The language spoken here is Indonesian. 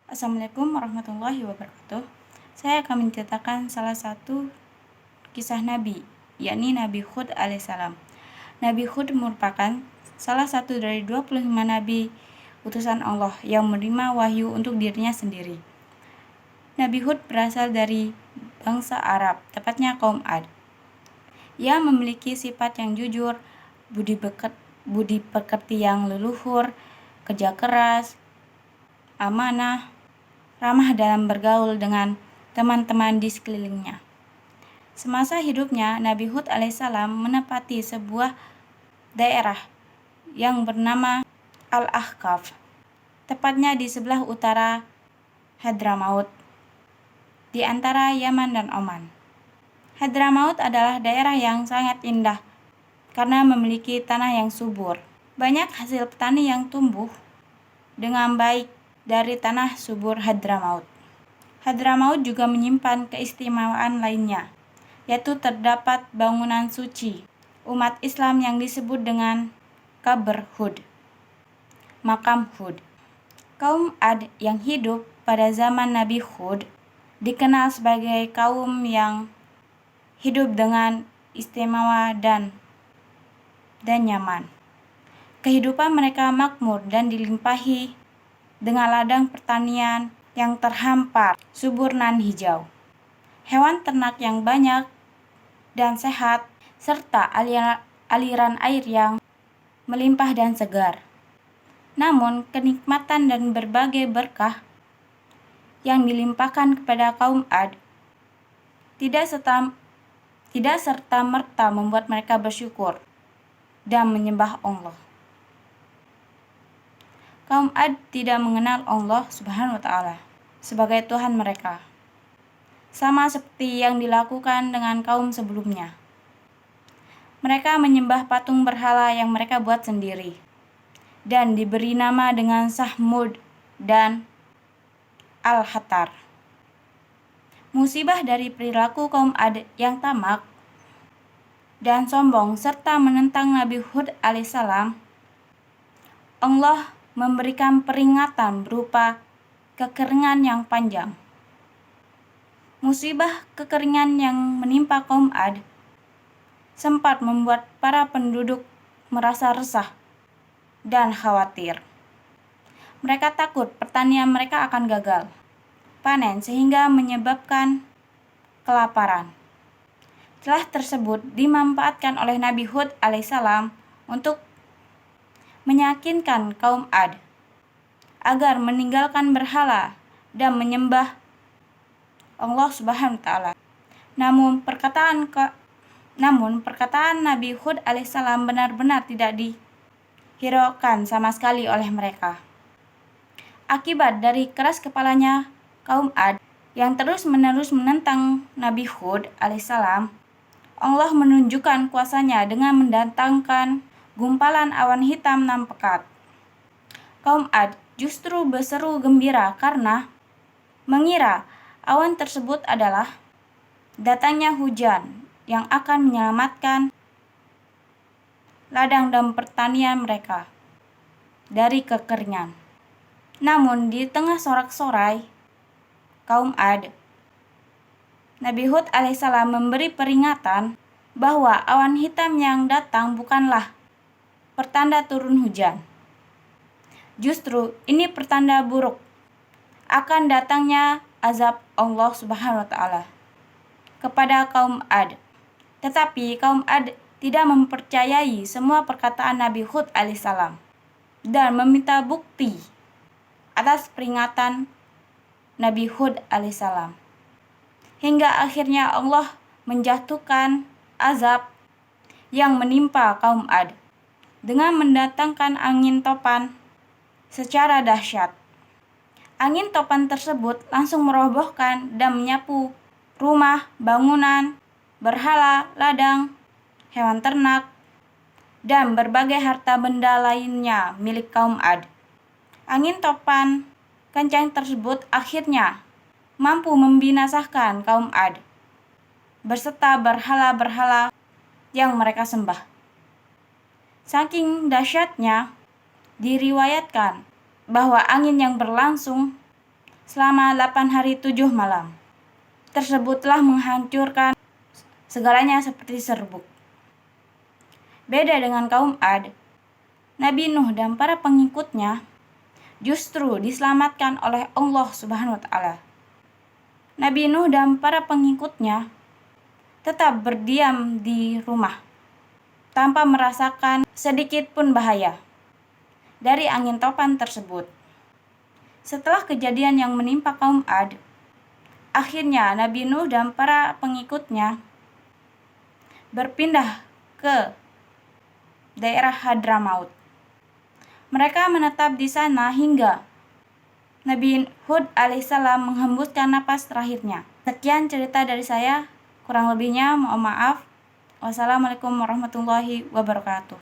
Assalamualaikum warahmatullahi wabarakatuh. Saya akan menceritakan salah satu kisah Nabi, yakni Nabi Hud alaihissalam. Nabi Hud merupakan salah satu dari 25 Nabi utusan Allah yang menerima wahyu untuk dirinya sendiri. Nabi Hud berasal dari bangsa Arab, tepatnya kaum Ad. Ia memiliki sifat yang jujur, budi pekerti yang leluhur, kerja keras, amanah, ramah dalam bergaul dengan teman-teman di sekelilingnya. Semasa hidupnya, Nabi Hud alaihissalam menempati sebuah daerah yang bernama Al-Ahqaf, tepatnya di sebelah utara Hadramaut, di antara Yaman dan Oman. Hadramaut adalah daerah yang sangat indah karena memiliki tanah yang subur. Banyak hasil petani yang tumbuh dengan baik dari tanah subur Hadramaut. Hadramaut juga menyimpan keistimewaan lainnya, yaitu terdapat bangunan suci umat Islam yang disebut dengan Qabr Hud, makam Hud. Kaum Ad yang hidup pada zaman Nabi Hud dikenal sebagai kaum yang hidup dengan istimewa dan nyaman. Kehidupan mereka makmur dan dilimpahi dengan ladang pertanian yang terhampar, subur nan hijau, hewan ternak yang banyak dan sehat, serta aliran air yang melimpah dan segar. Namun, kenikmatan dan berbagai berkah yang dilimpahkan kepada kaum Ad tidak serta-merta membuat mereka bersyukur dan menyembah Allah. Kaum Ad tidak mengenal Allah Subhanahu wa Ta'ala sebagai Tuhan mereka, sama seperti yang dilakukan dengan kaum sebelumnya. Mereka menyembah patung berhala yang mereka buat sendiri dan diberi nama dengan Sahmud dan Al-Hatar. Musibah dari perilaku kaum Ad yang tamak dan sombong serta menentang Nabi Hud alaihissalam, Allah memberikan peringatan berupa kekeringan yang panjang. Musibah kekeringan yang menimpa kaum Ad sempat membuat para penduduk merasa resah dan khawatir. Mereka takut pertanian mereka akan gagal panen sehingga menyebabkan kelaparan. Celah tersebut dimanfaatkan oleh Nabi Hud alaihissalam untuk meyakinkan kaum Ad agar meninggalkan berhala dan menyembah Allah Subhanahu wa Ta'ala. Namun perkataan Nabi Hud alaihissalam benar-benar tidak dihiraukan sama sekali oleh mereka. Akibat dari keras kepalanya kaum Ad yang terus-menerus menentang Nabi Hud alaihissalam, Allah menunjukkan kuasanya dengan mendatangkan gumpalan awan hitam nan pekat. Kaum Ad justru berseru gembira karena mengira awan tersebut adalah datangnya hujan yang akan menyelamatkan ladang dan pertanian mereka dari kekeringan. Namun di tengah sorak-sorai kaum Ad, Nabi Hud alaihissalam memberi peringatan bahwa awan hitam yang datang bukanlah pertanda turun hujan. Justru ini pertanda buruk akan datangnya azab Allah Subhanahu wa Ta'ala kepada kaum Ad. Tetapi kaum Ad tidak mempercayai semua perkataan Nabi Hud alaihissalam dan meminta bukti atas peringatan Nabi Hud alaihissalam. Hingga akhirnya Allah menjatuhkan azab yang menimpa kaum Ad dengan mendatangkan angin topan secara dahsyat. Angin topan tersebut langsung merobohkan dan menyapu rumah, bangunan, berhala, ladang, hewan ternak, dan berbagai harta benda lainnya milik kaum Ad. Angin topan kencang tersebut akhirnya mampu membinasakan kaum Ad beserta berhala-berhala yang mereka sembah. Saking dahsyatnya, diriwayatkan bahwa angin yang berlangsung selama 8 hari 7 malam. Tersebutlah menghancurkan segalanya seperti serbuk. Beda dengan kaum Ad, Nabi Nuh dan para pengikutnya justru diselamatkan oleh Allah Subhanahu wa Ta'ala. Nabi Nuh dan para pengikutnya tetap berdiam di rumah tanpa merasakan sedikit pun bahaya dari angin topan tersebut. Setelah kejadian yang menimpa kaum Ad, akhirnya Nabi Nuh dan para pengikutnya berpindah ke daerah Hadramaut. Mereka menetap di sana hingga Nabi Hud alaihissalam menghembuskan napas terakhirnya. Sekian cerita dari saya, kurang lebihnya mohon maaf. Wassalamualaikum warahmatullahi wabarakatuh.